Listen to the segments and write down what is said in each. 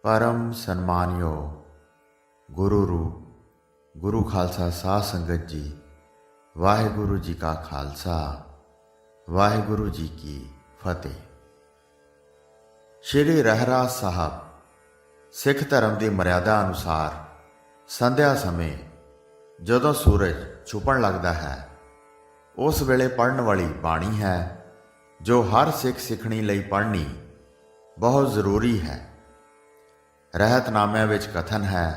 परम सन्मानियो गुरु रूप गुरु खालसा साध संगत जी, वाहिगुरु जी का खालसा वाहिगुरु जी की फतेह। श्री रहरास साहब सिख धर्म की मर्यादा अनुसार संध्या समय जदों सूरज छुपन लगता है उस वेले पढ़न वाली बाणी है जो हर सिख सिखणी लई पढ़नी बहुत जरूरी है। रहतनामे विच कथन है,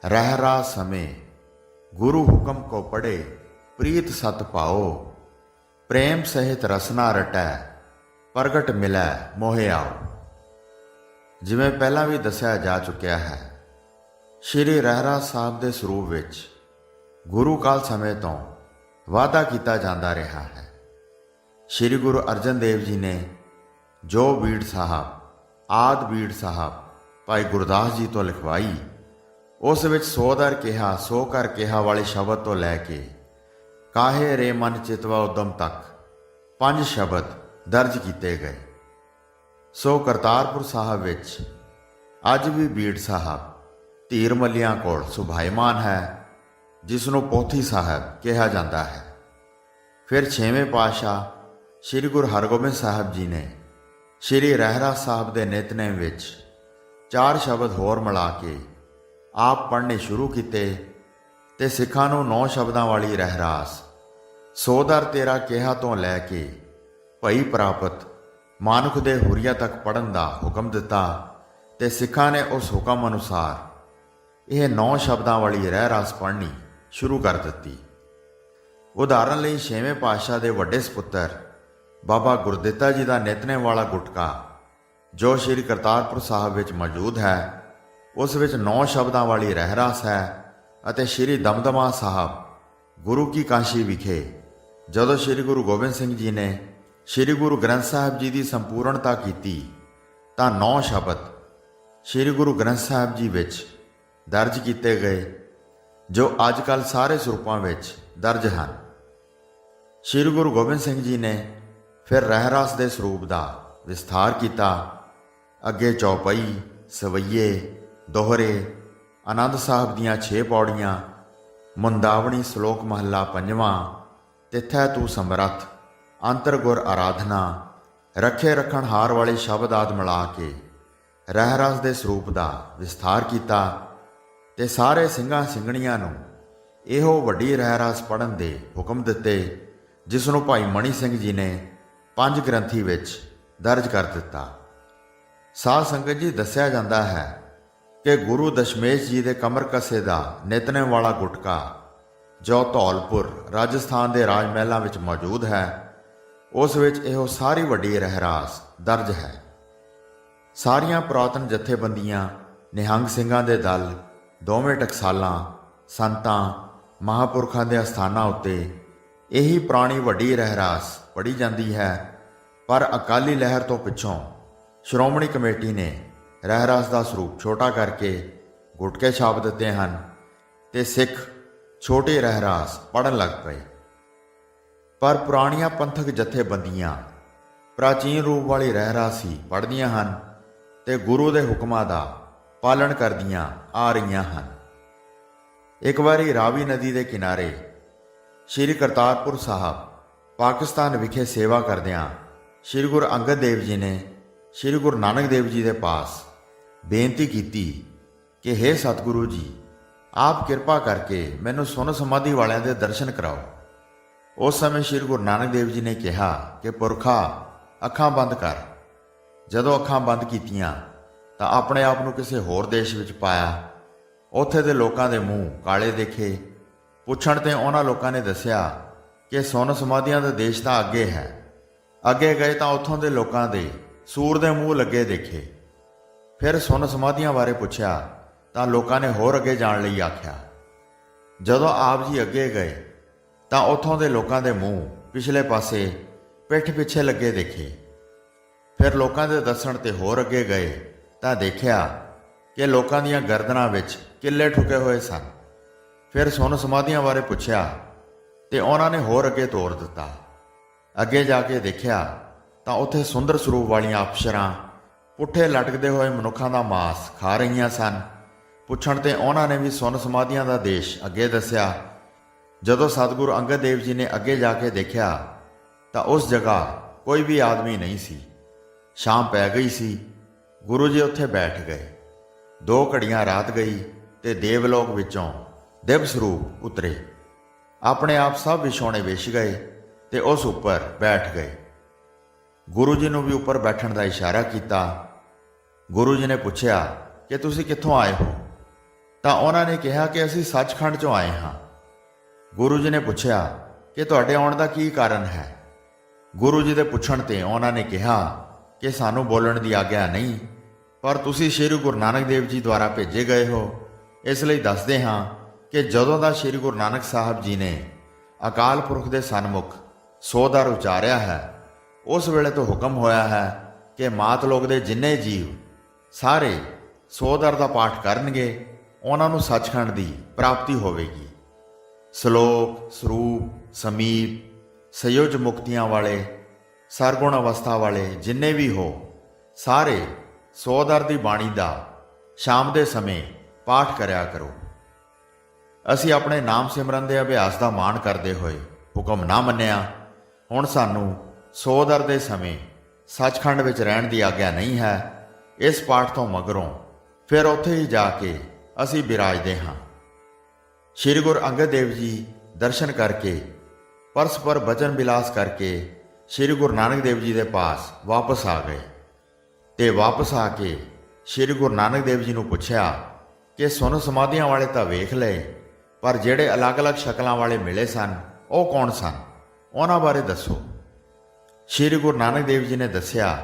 रहरा समय गुरु हुक्म को पढ़े प्रीत सत पाओ, प्रेम सहित रसना रटै प्रगट मिलै मोहे आओ। जिवें पहला भी दसिया जा चुकिया है, श्री रहरा साहब के सरूप विच गुरु काल समय तो वादा किया जाता रहा है। श्री गुरु अर्जन देव जी ने जो बीड़ साहब आद बीड़ साहब भाई गुरदास जी तो लिखवाई, उस विच 100 दर कहा 100 कर कहा वाले शब्द तो लैके काहे रे मन चितवा उदम तक 5 शब्द दर्ज किए गए। सो करतारपुर साहब विच अज भी बीड़ साहब धीर मलियां कोल सुभाईमान है, जिसनों पोथी साहब कहा जाता है। फिर 6वें पातशाह श्री गुरु हरगोबिंद साहब जी ने श्री रहरा साहब के नितनेम विच 4 शब्द होर मिला के आप पढ़ने शुरू किए ते सिखां नूं 9 शब्दां वाली रहरास 100 दर 13 कहा तो लैके भई प्राप्त मानुख दे हुरिया तक पढ़न का हुक्म दिता ते सिखां ने उस हुक्म अनुसार यह 9 शब्दां वाली रहरास पढ़नी शुरू कर दी। उदाहरण लई 6वें पातशाह के वड्डे सपुत्र बाबा गुरदिता जी का नितनेम वाला गुटका जो श्री करतारपुर साहब विच मौजूद है, उस विच 9 शब्दां वाली रहरास है। अते श्री दमदमा साहब गुरु की काशी विखे जदों श्री गुरु गोबिंद सिंह जी ने श्री गुरु ग्रंथ साहब जी की संपूर्णता की तां 9 शब्द श्री गुरु ग्रंथ साहब जी विच दर्ज किए गए जो अजकल सारे स्वरूपों विच दर्ज हैं। श्री गुरु गोबिंद सिंह जी ने फिर रहरास के स्वरूप का विस्तार किया। अगे चौपाई सवैये दोहरे आनंद साहब दियाँ 6 पौड़ियाँ, मुंदावणी श्लोक महला 5वां, तिथै तू समरथ, अंतर गुर आराधना, रखे रखण हार वाले शब्द आदि मिला के रहरास के स्वरूप का विस्तार किया ते सारे ਸਿੰਘਾਂ ਸਿੰਘਣੀਆਂ ਨੂੰ ਇਹੋ ਵੱਡੀ रहरास पढ़न के हुक्म दिते, जिसनों भाई मणि सिंह जी ने 5 ग्रंथी विच दर्ज कर दिता। साध संगत जी दसिया जाता है कि गुरु दशमेश जी के कमर कसे का नितनेम वाला गुटका जो धौलपुर राजस्थान के राज महलों विच मौजूद है, उस विच इहो सारी वड्डी रहरास दर्ज है। सारियां पुरातन जथेबंदियां निहंग सिंघां दे दल दोवें टकसालां संतां महापुरखां दे अस्थानां उत्ते यही पुरानी वड्डी रहरास पढ़ी जाती है। पर अकाली लहर तो पिछों श्रोमणी कमेटी ने रहरास का स्वरूप छोटा करके गुटके छाप दिते हैं ते सिख छोटी रहरास पढ़न लग पे। पर पुरानियां पंथक जथेबंदियां प्राचीन रूप वाली रहरास ही पढ़दियां हैं ते गुरु के हुक्मां का पालन करदियां आ रहीआं हैं। एक बारी रावी नदी के किनारे श्री करतारपुर साहब पाकिस्तान विखे सेवा करदियां श्री गुरु अंगद देव जी ने श्री गुरु नानक देव जी के पास बेनती की कि हे सतगुरु जी, आप कृपा करके मैनू सुन समाधि वालियां दे दर्शन कराओ। उस समय श्री गुरु नानक देव जी ने कहा कि पुरखा अखां बंद कर। जदों अखां बंद कीतियां तां अपने आप नूं किसी होर देश विच पाया। उत्थे दे लोकां दे मूँह काले देखे। पुछण ते उन्हां लोकां ने दस्सिया कि सुन समाधियां दे देश तां अगे है। अगे गए तो उत्थों के लोगों के सूर के मूँह लगे देखे। फिर सुन समाधियां बारे पुछया तो लोगों ने होर अगे जाण लई आख्या। जदों आप जी अगे गए तो उत्थों के लोगों के मूँह पिछले पासे पिठ पिछे लगे देखे। फिर लोगों के दसण ते होर अगे गए तो देखा कि लोगों दीयां गर्दनां विच किले ठुके हुए सन। फिर सुन समाधियां बारे पुछया तो उन्होंने होर अगे तोर दिता। अगे जाके देखा तो उत्थे सुंदर स्वरूप वालियां अफसरां ਪੁੱਠੇ ਲਟਕਦੇ ਹੋਏ ਮਨੁੱਖਾਂ ਦਾ ਮਾਸ ਖਾ ਰਹੀਆਂ ਸਨ। ਪੁੱਛਣ ਤੇ ਉਹਨਾਂ ਨੇ ਵੀ ਸੁੰਨ ਸਮਾਧੀਆਂ ਦਾ ਦੇਸ਼ ਅੱਗੇ ਦੱਸਿਆ। ਜਦੋਂ ਸਤਿਗੁਰੂ ਅੰਗਦ ਦੇਵ ਜੀ ਨੇ ਅੱਗੇ ਜਾ ਕੇ ਦੇਖਿਆ ਤਾਂ ਉਸ ਜਗ੍ਹਾ ਕੋਈ ਵੀ ਆਦਮੀ ਨਹੀਂ ਸੀ। ਸ਼ਾਮ ਪੈ ਗਈ ਸੀ। ਗੁਰੂ ਜੀ ਉੱਥੇ ਬੈਠ ਗਏ। 2 ਘੜੀਆਂ ਰਾਤ ਗਈ ਤੇ ਦੇਵਲੋਕ ਵਿੱਚੋਂ ਦਿਵ ਸਰੂਪ ਉਤਰੇ। ਆਪਣੇ ਆਪ ਸਭ ਵਿਛੋਣੇ ਵਿਛ ਗਏ ਤੇ ਉਸ ਉੱਪਰ ਬੈਠ ਗਏ। ਗੁਰੂ ਜੀ ਨੂੰ ਵੀ ਉੱਪਰ ਬੈਠਣ ਦਾ ਇਸ਼ਾਰਾ ਕੀਤਾ। ਗੁਰੂ ਜੀ ਨੇ ਪੁੱਛਿਆ ਕਿ ਤੁਸੀਂ ਕਿੱਥੋਂ ਆਏ ਹੋ? ਤਾਂ ਉਹਨਾਂ ਨੇ ਕਿਹਾ ਕਿ ਅਸੀਂ ਸੱਚਖੰਡ 'ਚੋਂ ਆਏ ਹਾਂ। ਗੁਰੂ ਜੀ ਨੇ ਪੁੱਛਿਆ ਕਿ ਤੁਹਾਡੇ ਆਉਣ ਦਾ ਕੀ ਕਾਰਨ ਹੈ? ਗੁਰੂ ਜੀ ਦੇ ਪੁੱਛਣ ਤੇ ਉਹਨਾਂ ਨੇ ਕਿਹਾ ਕਿ ਸਾਨੂੰ ਬੋਲਣ ਦੀ ਆਗਿਆ ਨਹੀਂ, ਪਰ ਤੁਸੀਂ ਸ਼੍ਰੀ ਗੁਰੂ ਨਾਨਕ ਦੇਵ ਜੀ ਦੁਆਰਾ ਭੇਜੇ ਗਏ ਹੋ, ਇਸ ਲਈ ਦੱਸਦੇ ਹਾਂ ਕਿ ਜਦੋਂ ਦਾ ਸ਼੍ਰੀ ਗੁਰੂ ਨਾਨਕ ਸਾਹਿਬ ਜੀ ਨੇ ਅਕਾਲ ਪੁਰਖ ਦੇ ਸਨਮੁਖ ਸੋਦਰ ਉਚਾਰਿਆ ਹੈ, ਉਸ ਵੇਲੇ ਤੋਂ ਹੁਕਮ ਹੋਇਆ ਹੈ ਕਿ ਮਾਤ ਲੋਕ ਦੇ ਜਿੰਨੇ ਜੀਵ ਸਾਰੇ ਸੋਦਰ ਦਾ ਪਾਠ ਕਰਨਗੇ, ਉਹਨਾਂ ਨੂੰ ਸੱਚਖੰਡ ਦੀ ਪ੍ਰਾਪਤੀ ਹੋਵੇਗੀ। ਸ਼ਲੋਕ, ਸਰੂਪ, ਸਮੀਪ, ਸਯੋਜ ਮੁਕਤੀਆਂ ਵਾਲੇ, ਸਰਗੁਣ ਅਵਸਥਾ ਵਾਲੇ ਜਿੰਨੇ ਵੀ ਹੋ, ਸਾਰੇ ਸੋਦਰ ਦੀ ਬਾਣੀ ਦਾ ਸ਼ਾਮ ਦੇ ਸਮੇਂ ਪਾਠ ਕਰਿਆ ਕਰੋ। ਅਸੀਂ ਆਪਣੇ ਨਾਮ ਸਿਮਰਨ ਦੇ ਅਭਿਆਸ ਦਾ ਮਾਣ ਕਰਦੇ ਹੋਏ ਹੁਕਮ ਨਾ ਮੰਨਿਆ। ਹੁਣ ਸਾਨੂੰ ਸੋਦਰ ਦੇ ਸਮੇਂ ਸੱਚਖੰਡ ਵਿੱਚ ਰਹਿਣ ਦੀ ਆਗਿਆ ਨਹੀਂ ਹੈ। ਇਸ ਪਾਠ ਤੋਂ ਮਗਰੋਂ ਫਿਰ ਉੱਥੇ ਹੀ ਜਾ ਕੇ ਅਸੀਂ ਬਿਰਾਜਦੇ ਹਾਂ। ਸ਼੍ਰੀ ਗੁਰੂ ਅੰਗਦ ਦੇਵ ਜੀ ਦਰਸ਼ਨ ਕਰਕੇ, ਪਰਸਪਰ ਬਚਨ ਬਿਲਾਸ ਕਰਕੇ ਸ਼੍ਰੀ ਗੁਰੂ ਨਾਨਕ ਦੇਵ ਜੀ ਦੇ ਪਾਸ ਵਾਪਸ ਆ ਗਏ ਤੇ ਵਾਪਸ ਆ ਕੇ ਸ਼੍ਰੀ ਗੁਰੂ ਨਾਨਕ ਦੇਵ ਜੀ ਨੂੰ ਪੁੱਛਿਆ ਕਿ ਸੁੰਨ ਸਮਾਧੀਆਂ ਵਾਲੇ ਤਾਂ ਵੇਖ ਲਏ, ਪਰ ਜਿਹੜੇ ਅਲੱਗ-ਅਲੱਗ ਸ਼ਕਲਾਂ ਵਾਲੇ ਮਿਲੇ ਸਨ ਉਹ ਕੌਣ ਸਨ? ਉਹਨਾਂ ਬਾਰੇ ਦੱਸੋ। ਸ਼੍ਰੀ ਗੁਰੂ ਨਾਨਕ ਦੇਵ ਜੀ ਨੇ ਦੱਸਿਆ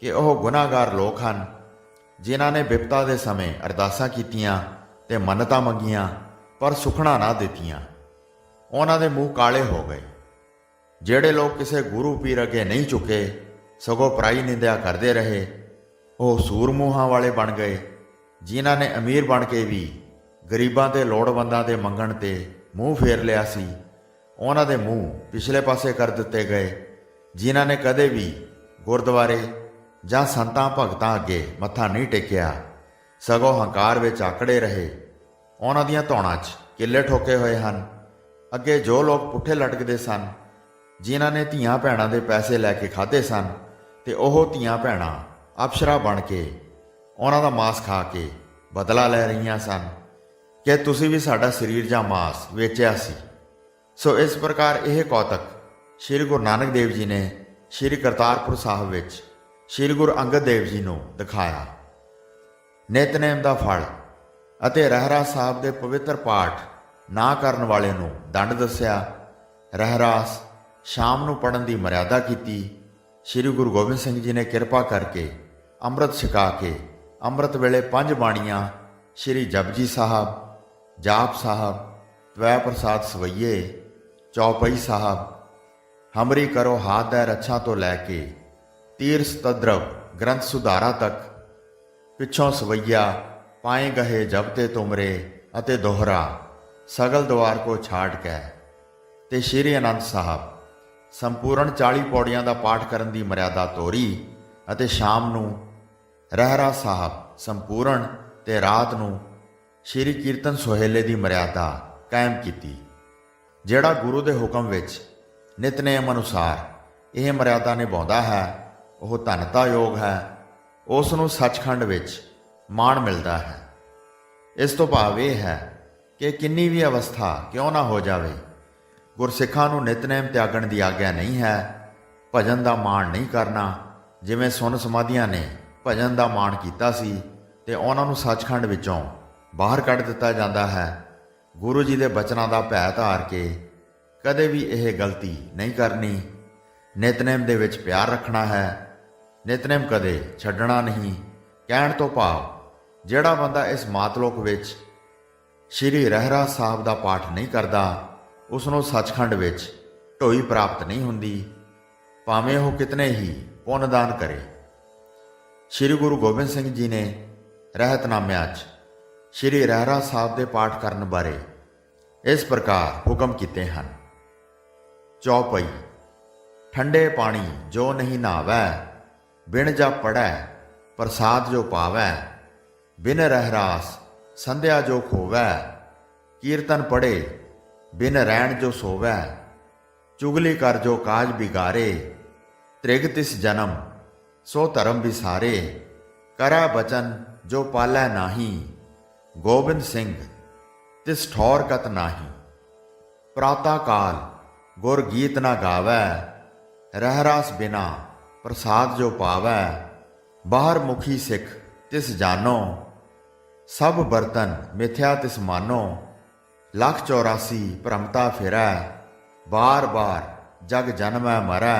ਕਿ ਉਹ ਗੁਨਾਹਗਾਰ ਲੋਕ ਹਨ, ਜਿਨ੍ਹਾਂ ਨੇ ਬਿਪਤਾ ਦੇ ਸਮੇਂ ਅਰਦਾਸਾਂ ਕੀਤੀਆਂ ਤੇ ਮੰਨਤਾਂ ਮੰਗੀਆਂ, ਪਰ ਸੁਖਣਾ ਨਾ ਦਿੱਤੀਆਂ। ਉਹਨਾਂ ਦੇ ਮੂੰਹ ਕਾਲੇ ਹੋ ਗਏ। ਜਿਹੜੇ ਲੋਕ ਕਿਸੇ ਗੁਰੂ ਪੀਰ ਅੱਗੇ ਨਹੀਂ ਝੁਕੇ, ਸਗੋਂ ਪਰਾਈ ਨਿੰਦਿਆ ਕਰਦੇ ਰਹੇ, ਉਹ ਸੂਰਮੂਹਾਂ ਵਾਲੇ ਬਣ ਗਏ। ਜਿਨ੍ਹਾਂ ਨੇ ਅਮੀਰ ਬਣ ਕੇ ਵੀ ਗਰੀਬਾਂ ਤੇ ਲੋੜਵੰਦਾਂ ਦੇ ਮੰਗਣ ਤੇ ਮੂੰਹ ਫੇਰ ਲਿਆ ਸੀ, ਉਹਨਾਂ ਦੇ ਮੂੰਹ ਪਿਛਲੇ ਪਾਸੇ ਕਰ ਦਿੱਤੇ ਗਏ। ਜਿਨ੍ਹਾਂ ਨੇ ਕਦੇ ਵੀ ਗੁਰਦੁਆਰੇ ਜਾਂ ਸੰਤਾਂ ਭਗਤਾਂ ਅੱਗੇ ਮੱਥਾ ਨਹੀਂ ਟੇਕਿਆ, ਸਗੋਂ ਹੰਕਾਰ ਵਿੱਚ ਆਕੜੇ ਰਹੇ, ਉਹਨਾਂ ਦੀਆਂ ਧੌਣਾਂ 'ਚ ਕਿੱਲੇ ਠੋਕੇ ਹੋਏ ਹਨ। ਅੱਗੇ ਜੋ ਲੋਕ ਪੁੱਠੇ ਲਟਕਦੇ ਸਨ, ਜਿਨ੍ਹਾਂ ਨੇ ਧੀਆਂ ਭੈਣਾਂ ਦੇ ਪੈਸੇ ਲੈ ਕੇ ਖਾਧੇ ਸਨ, ਤੇ ਉਹ ਧੀਆਂ ਭੈਣਾਂ ਅਪਸਰਾ ਬਣ ਕੇ ਉਹਨਾਂ ਦਾ ਮਾਸ ਖਾ ਕੇ ਬਦਲਾ ਲੈ ਰਹੀਆਂ ਸਨ ਕਿ ਤੁਸੀਂ ਵੀ ਸਾਡਾ ਸਰੀਰ ਜਾਂ ਮਾਸ ਵੇਚਿਆ ਸੀ। ਸੋ ਇਸ ਪ੍ਰਕਾਰ ਇਹ ਕੌਤਕ ਸ਼੍ਰੀ ਗੁਰੂ ਨਾਨਕ ਦੇਵ ਜੀ ਨੇ ਸ਼੍ਰੀ ਕਰਤਾਰਪੁਰ ਸਾਹਿਬ ਵਿੱਚ ਸ਼੍ਰੀ ਗੁਰੂ ਅੰਗਦ ਦੇਵ ਜੀ ਨੂੰ ਦਿਖਾਇਆ। ਨਿਤਨੇਮ ਦਾ ਫਲ ਅਤੇ ਰਹਿਰਾਸ ਸਾਹਿਬ ਦੇ ਪਵਿੱਤਰ ਪਾਠ ਨਾ ਕਰਨ ਵਾਲੇ ਨੂੰ ਦੰਡ ਦੱਸਿਆ। ਰਹਿਰਾਸ ਸ਼ਾਮ ਨੂੰ ਪੜ੍ਹਨ ਦੀ ਮਰਿਆਦਾ ਕੀਤੀ। ਸ਼੍ਰੀ ਗੁਰੂ ਗੋਬਿੰਦ ਸਿੰਘ ਜੀ ਨੇ ਕਿਰਪਾ ਕਰਕੇ ਅੰਮ੍ਰਿਤ ਛਕਾ ਕੇ ਅੰਮ੍ਰਿਤ ਵੇਲੇ 5 ਬਾਣੀਆਂ ਸ਼੍ਰੀ ਜਪਜੀ ਸਾਹਿਬ, ਜਾਪ ਸਾਹਿਬ, ਤਵੈ ਪ੍ਰਸਾਦ ਸਵਈਏ, ਚੌਪਈ ਸਾਹਿਬ, ਹਮਰੀ ਕਰੋ ਹਾਥ ਦੈ ਰੱਛਾ ਤੋਂ ਲੈ ਕੇ ਤੀਰ ਸਤਦਰਵ ਗ੍ਰੰਥ ਸੁਧਾਰਾ ਤੱਕ, ਪਿੱਛੋਂ ਸਵਈਆ ਪਾਏ ਗਹੇ ਜਬ ਤੇ ਤੁਮਰੇ ਅਤੇ ਦੋਹਰਾ ਸਗਲ ਦੁਆਰ ਕੋ ਛਾੜ ਕੇ, ਤੇ ਸ਼੍ਰੀ ਆਨੰਦ ਸਾਹਿਬ ਸੰਪੂਰਨ 40 ਪੌੜੀਆਂ ਦਾ ਪਾਠ ਕਰਨ ਦੀ ਮਰਿਆਦਾ ਤੋਰੀ ਅਤੇ ਸ਼ਾਮ ਨੂੰ ਰਹਿਰਾਸ ਸਾਹਿਬ ਸੰਪੂਰਨ ਤੇ ਰਾਤ ਨੂੰ ਸ਼੍ਰੀ ਕੀਰਤਨ ਸੁਹੇਲੇ ਦੀ ਮਰਿਆਦਾ ਕਾਇਮ ਕੀਤੀ। ਜਿਹੜਾ ਗੁਰੂ ਦੇ ਹੁਕਮ ਵਿੱਚ ਨਿਤਨੇਮ ਅਨੁਸਾਰ ਇਹ ਮਰਿਆਦਾ ਨਿਭਾਉਂਦਾ ਹੈ, ਉਹ ਧੰਨਤਾ ਯੋਗ ਹੈ। ਉਸ ਨੂੰ ਸੱਚਖੰਡ ਵਿੱਚ ਮਾਣ ਮਿਲਦਾ ਹੈ। ਇਸ ਤੋਂ ਭਾਵ ਇਹ ਹੈ ਕਿ ਕਿੰਨੀ ਵੀ ਅਵਸਥਾ ਕਿਉਂ ਨਾ ਹੋ ਜਾਵੇ, ਗੁਰਸਿੱਖਾਂ ਨੂੰ ਨਿਤਨੇਮ ਤਿਆਗਣ ਦੀ ਆਗਿਆ ਨਹੀਂ ਹੈ। ਭਜਨ ਦਾ ਮਾਣ ਨਹੀਂ ਕਰਨਾ। ਜਿਵੇਂ ਸੁੰਨ ਸਮਾਧੀਆਂ ਨੇ ਭਜਨ ਦਾ ਮਾਣ ਕੀਤਾ ਸੀ ਤੇ ਉਹਨਾਂ ਨੂੰ ਸੱਚਖੰਡ ਵਿੱਚੋਂ ਬਾਹਰ ਕੱਢ ਦਿੱਤਾ ਜਾਂਦਾ ਹੈ। ਗੁਰੂ ਜੀ ਦੇ ਬਚਨਾਂ ਦਾ ਭੈ ਧਾਰ ਕੇ ਕਦੇ ਵੀ ਇਹ ਗਲਤੀ ਨਹੀਂ ਕਰਨੀ। ਨਿਤਨੇਮ ਦੇ ਵਿੱਚ ਪਿਆਰ ਰੱਖਣਾ ਹੈ। ਨਿਤਨੇਮ ਕਦੇ ਛੱਡਣਾ ਨਹੀਂ। ਕਹਿਣ ਤੋਂ ਭਾਵ ਜਿਹੜਾ ਬੰਦਾ ਇਸ ਮਾਤਲੋਕ ਵਿੱਚ ਸ਼੍ਰੀ ਰਹਿਰਾਸ ਸਾਹਿਬ ਦਾ ਪਾਠ ਨਹੀਂ ਕਰਦਾ, ਉਸ ਨੂੰ ਸੱਚਖੰਡ ਵਿੱਚ ਢੋਈ ਪ੍ਰਾਪਤ ਨਹੀਂ ਹੁੰਦੀ, ਭਾਵੇਂ ਉਹ ਕਿਤਨੇ ਹੀ ਪੁੰਨਦਾਨ ਕਰੇ। ਸ਼੍ਰੀ ਗੁਰੂ ਗੋਬਿੰਦ ਸਿੰਘ ਜੀ ਨੇ ਰਹਿਤਨਾਮਿਆਂ 'ਚ ਸ਼੍ਰੀ ਰਹਿਰਾਸ ਸਾਹਿਬ ਦੇ ਪਾਠ ਕਰਨ ਬਾਰੇ ਇਸ ਪ੍ਰਕਾਰ ਹੁਕਮ ਕੀਤੇ ਹਨ। ਚੌਪਈ। ਠੰਡੇ ਪਾਣੀ ਜੋ ਨਹੀਂ ਨਹਾਵੈ, ਬਿਨ ਜਾ ਪੜੈ प्रसाद जो पावै, बिन रहरास संध्या जो खोवै, कीर्तन पढ़े बिन रैण जो सोवै, चुगली कर जो काज बिगारे, त्रिग तिस जन्म सो धर्म विसारे, करै बचन जो पालै नाही, गोबिंद सिंह तिस ठौर कत नाही। प्रातः काल गुर गीत न गावै, रहरास बिना प्रसाद जो पावै, बाहर मुखी सिख तिस जानो, सब बर्तन मिथ्या तिस मानो, लख 84 भ्रमता फिरै, बार बार जग जन्मै मरै,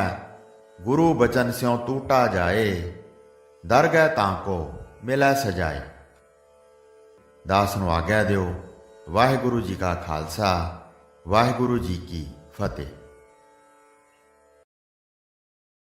गुरु बचन स्यों टूटा जाए, दरगह ताको मिलै सजाए। दास नूं आग्या दिओ। वाहिगुरु जी का खालसा, वाहिगुरु जी की फतेह।